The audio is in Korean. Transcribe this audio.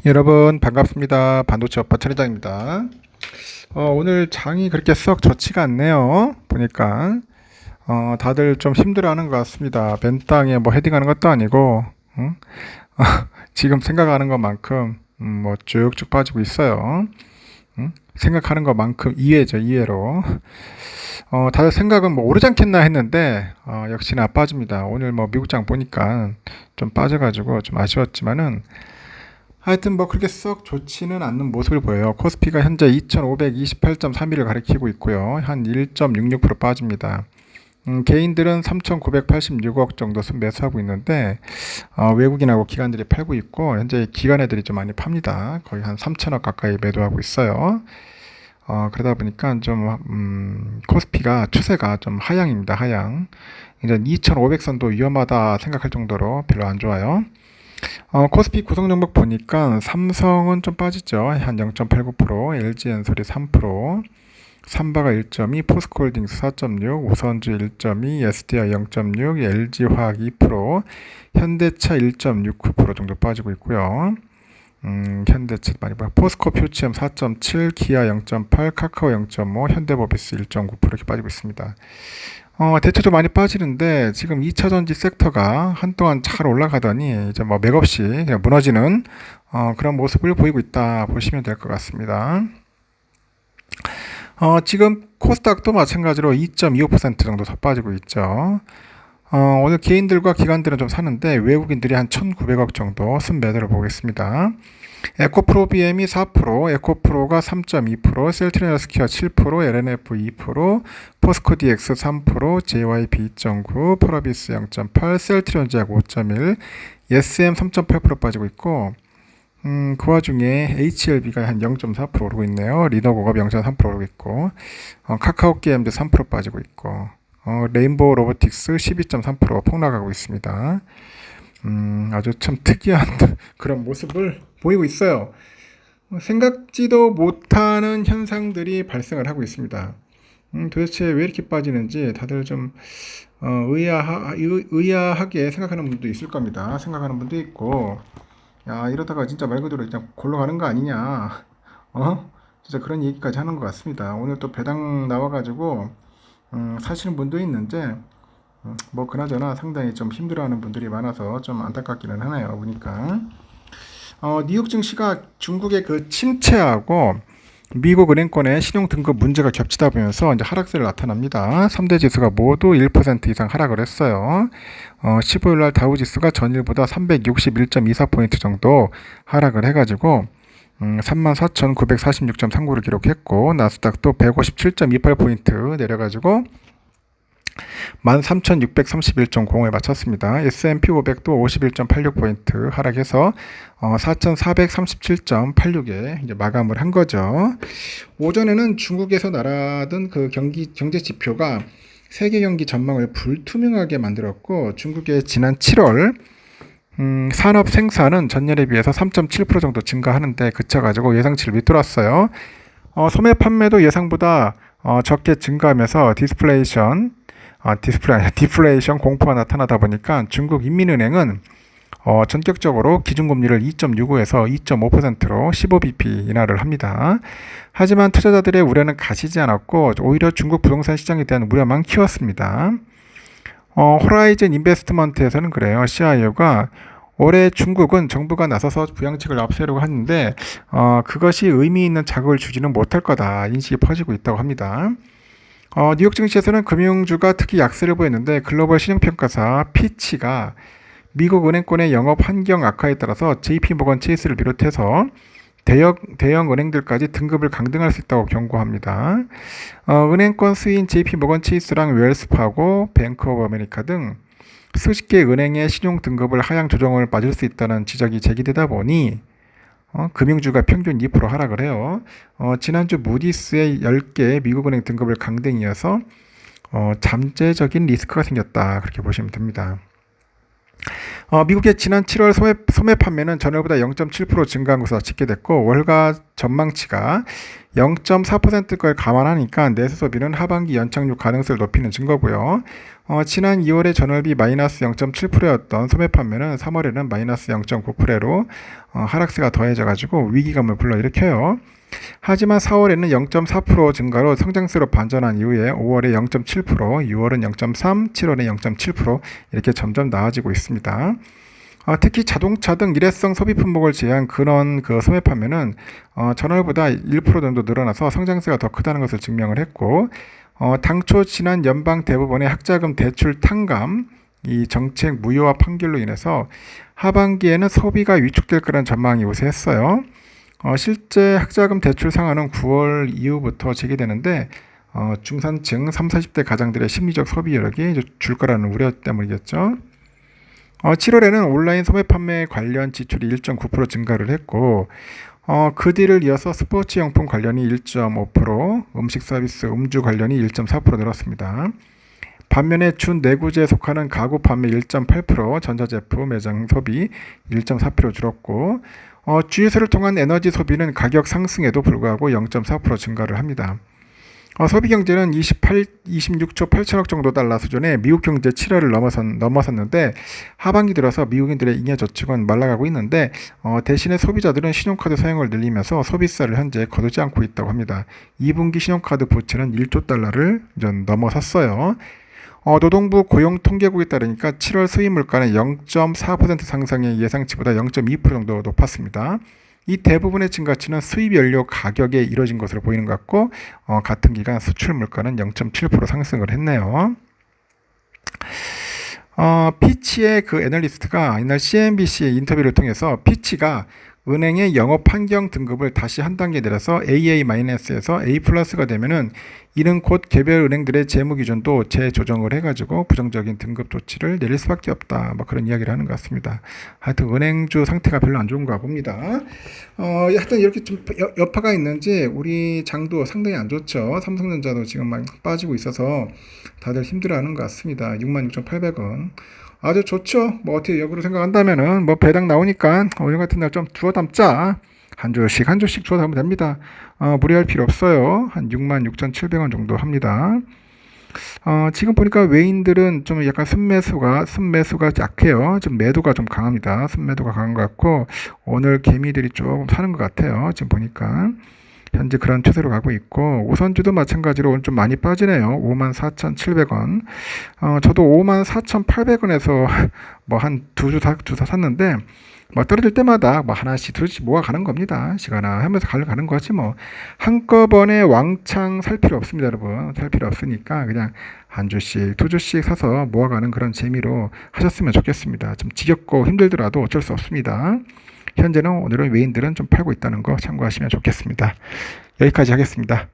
여러분 반갑습니다. 반도체 업파 천회장입니다. 오늘 장이 그렇게 썩 좋지가 않네요. 보니까 다들 좀 힘들어하는 것 같습니다. 맨땅에 뭐 헤딩하는 것도 아니고 응? 지금 생각하는 것만큼 뭐 쭉쭉 빠지고 있어요. 응? 생각하는 것만큼 이해죠, 이해로. 다들 생각은 뭐 오르지 않겠나 했는데 역시나 빠집니다. 오늘 뭐 미국장 보니까 좀 빠져가지고 좀 아쉬웠지만은 하여튼 뭐 그렇게 썩 좋지는 않는 모습을 보여요. 코스피가 현재 2528.31을 가리키고 있고요. 한 1.66% 빠집니다. 개인들은 3,986억 정도 매수하고 있는데 외국인하고 기관들이 팔고 있고 현재 기관 애들이 좀 많이 팝니다. 거의 한 3천억 가까이 매도하고 있어요. 그러다 보니까 좀 코스피가 추세가 좀 하향입니다. 하향. 이제 2,500선도 위험하다 생각할 정도로 별로 안 좋아요. 코스피 구성 종목 보니까 삼성은 좀 빠지죠. 한 0.89%, LG엔솔이 3%, 삼바가 1.2, 포스코홀딩스 4.6, 우선주 1.2, SDI 0.6, LG화학 2%, 현대차 1.69% 정도 빠지고 있고요. 현대차 많이 봐요. 포스코 퓨치엠 4.7, 기아 0.8, 카카오 0.5, 현대모비스 1.9% 이렇게 빠지고 있습니다. 대체도 많이 빠지는데 지금 2차전지 섹터가 한동안 잘 올라가더니 이제 뭐 맥없이 그냥 무너지는 그런 모습을 보이고 있다 보시면 될 것 같습니다. 지금 코스닥도 마찬가지로 2.25% 정도 더 빠지고 있죠. 오늘 개인들과 기관들은 좀 사는데 외국인들이 한 1,900억 정도 순매도를 보겠습니다. 에코프로 BM이 4%, 에코프로가 3.2%, 셀트리온헬스케어 7%, LNF 2%, 포스코DX 3%, JYP 2.9, 포라비스 0.8, 셀트리온제약 5.1, SM 3.8% 빠지고 있고 그 와중에 HLB가 한 0.4% 오르고 있네요. 리너공업 0.3% 오르고 있고 카카오게임도 3% 빠지고 있고 레인보우 로보틱스 12.3% 폭락하고 있습니다. 아주 참 특이한 그런 모습을 보이고 있어요. 생각지도 못하는 현상들이 발생을 하고 있습니다. 도대체 왜 이렇게 빠지는지 다들 좀 의아하게 생각하는 분도 있을 겁니다. 생각하는 분도 있고, 야 이러다가 진짜 말 그대로 그냥 골로 가는 거 아니냐, 진짜 그런 얘기까지 하는 것 같습니다. 오늘 또 배당 나와가지고 사시는 분도 있는데 뭐 그나저나 상당히 좀 힘들어하는 분들이 많아서 좀 안타깝기는 하네요. 보니까 뉴욕 증시가 중국의 그 침체하고 미국 은행권의 신용 등급 문제가 겹치다 보면서 이제 하락세를 나타납니다. 3대 지수가 모두 1% 이상 하락을 했어요. 15일 날 다우 지수가 전일보다 361.24포인트 정도 하락을 해가지고 34,946.39를 기록했고 나스닥도 157.28포인트 내려가지고 13,631.05에 마쳤습니다. S&P 500도 51.86포인트 하락해서 4,437.86에 이제 마감을 한 거죠. 오전에는 중국에서 날아든 그 경제 지표가 세계 경기 전망을 불투명하게 만들었고 중국의 지난 7월 산업 생산은 전년에 비해서 3.7% 정도 증가하는데 그쳐가지고 예상치를 밑돌았어요. 소매 판매도 예상보다 적게 증가하면서 디플레이션 공포가 나타나다 보니까 중국 인민은행은 전격적으로 기준금리를 2.65에서 2.5%로 15bp 인하를 합니다. 하지만 투자자들의 우려는 가시지 않았고 오히려 중국 부동산 시장에 대한 우려만 키웠습니다. 호라이즌 인베스트먼트에서는 그래요. CIO가 올해 중국은 정부가 나서서 부양책을 앞세우려고 하는데 그것이 의미 있는 자극을 주지는 못할 거다 인식이 퍼지고 있다고 합니다. 뉴욕 증시에서는 금융주가 특히 약세를 보였는데 글로벌 신용평가사 피치가 미국 은행권의 영업 환경 악화에 따라서 JP모건 체이스를 비롯해서 대형 은행들까지 등급을 강등할 수 있다고 경고합니다. 은행권 수인 JP모건 체이스랑 웰스파고, 뱅크 오브 아메리카 등 수십 개 은행의 신용 등급을 하향 조정을 맞을 수 있다는 지적이 제기되다 보니 금융주가 평균 2% 하락을 해요. 지난주 무디스의 10개 미국은행 등급을 강등이어서 잠재적인 리스크가 생겼다 그렇게 보시면 됩니다. 미국의 지난 7월 소매 판매는 전월보다 0.7% 증가한 것으로 집계됐고 월가 전망치가 0.4%걸 감안하니까 내수 소비는 하반기 연착륙 가능성을 높이는 증거고요. 지난 2월에 전월비 마이너스 0.7%였던 소매 판매는 3월에는 마이너스 0.9%로 하락세가 더해져가지고 위기감을 불러일으켜요. 하지만 4월에는 0.4% 증가로 성장세로 반전한 이후에 5월에 0.7%, 6월은 0.3%, 7월에 0.7% 이렇게 점점 나아지고 있습니다. 특히 자동차 등 일회성 소비 품목을 제외한 그런 소매 판매는 전월보다 1% 정도 늘어나서 성장세가 더 크다는 것을 증명을 했고, 당초 지난 연방 대법원의 학자금 대출 탕감 이 정책 무효화 판결로 인해서 하반기에는 소비가 위축될 거라는 전망이 우세했어요. 실제 학자금 대출 상한은 9월 이후부터 재개되는데 중산층 30, 40대 가장들의 심리적 소비 여력이 줄 거라는 우려 때문이겠죠. 7월에는 온라인 소매 판매 관련 지출이 1.9% 증가를 했고 그 뒤를 이어서 스포츠 용품 관련이 1.5%, 음식 서비스, 음주 관련이 1.4% 늘었습니다. 반면에 준내구재에 속하는 가구 판매 1.8%, 전자제품, 매장 소비 1.4% 줄었고 주유소를 통한 에너지 소비는 가격 상승에도 불구하고 0.4% 증가를 합니다. 소비 경제는 26조 8천억 정도 달러 수준의 미국 경제 7월을 넘어섰는데 하반기 들어서 미국인들의 잉여 저축은 말라가고 있는데 대신에 소비자들은 신용카드 사용을 늘리면서 소비세를 현재 거두지 않고 있다고 합니다. 2분기 신용카드 부채는 1조 달러를 넘어섰어요. 노동부 고용통계국에 따르니까 7월 수입 물가는 0.4% 상승의 예상치보다 0.2% 정도 높았습니다. 이 대부분의 증가치는 수입 연료 가격에 이뤄진 것으로 보이는 것 같고 같은 기간 수출 물가는 0.7% 상승을 했네요. 피치의 애널리스트가 이날 CNBC의 인터뷰를 통해서 피치가 은행의 영업 환경 등급을 다시 한 단계 내려서 AA-에서 A+가 되면은 이는 곧 개별 은행들의 재무 기준도 재조정을 해가지고 부정적인 등급 조치를 내릴 수밖에 없다. 그런 이야기를 하는 것 같습니다. 하여튼 은행주 상태가 별로 안 좋은가 봅니다. 하여튼 이렇게 좀 여파가 있는지 우리 장도 상당히 안 좋죠. 삼성전자도 지금 막 빠지고 있어서 다들 힘들어하는 것 같습니다. 66,800원. 아주 좋죠. 어떻게 역으로 생각한다면은 배당 나오니까 오늘 같은 날 좀 주워 담자. 한 주씩 주워 담으면 됩니다. 무리할 필요 없어요. 한 66,700원 정도 합니다. 지금 보니까 외인들은 좀 약간 순매수가 약해요. 좀 매도가 좀 강합니다. 순매도가 강한 것 같고 오늘 개미들이 조금 사는 것 같아요. 지금 보니까. 현재 그런 추세로 가고 있고 우선주도 마찬가지로 오늘 좀 많이 빠지네요. 54,700원. 저도 54,800원에서 한 두 주 샀는데 떨어질 때마다 하나씩 둘씩 모아가는 겁니다. 시간아 하면서 가는 거지 한꺼번에 왕창 살 필요 없습니다, 여러분. 살 필요 없으니까 그냥 한 주씩 두 주씩 사서 모아가는 그런 재미로 하셨으면 좋겠습니다. 좀 지겹고 힘들더라도 어쩔 수 없습니다. 현재는 오늘은 외인들은 좀 팔고 있다는 거 참고하시면 좋겠습니다. 여기까지 하겠습니다.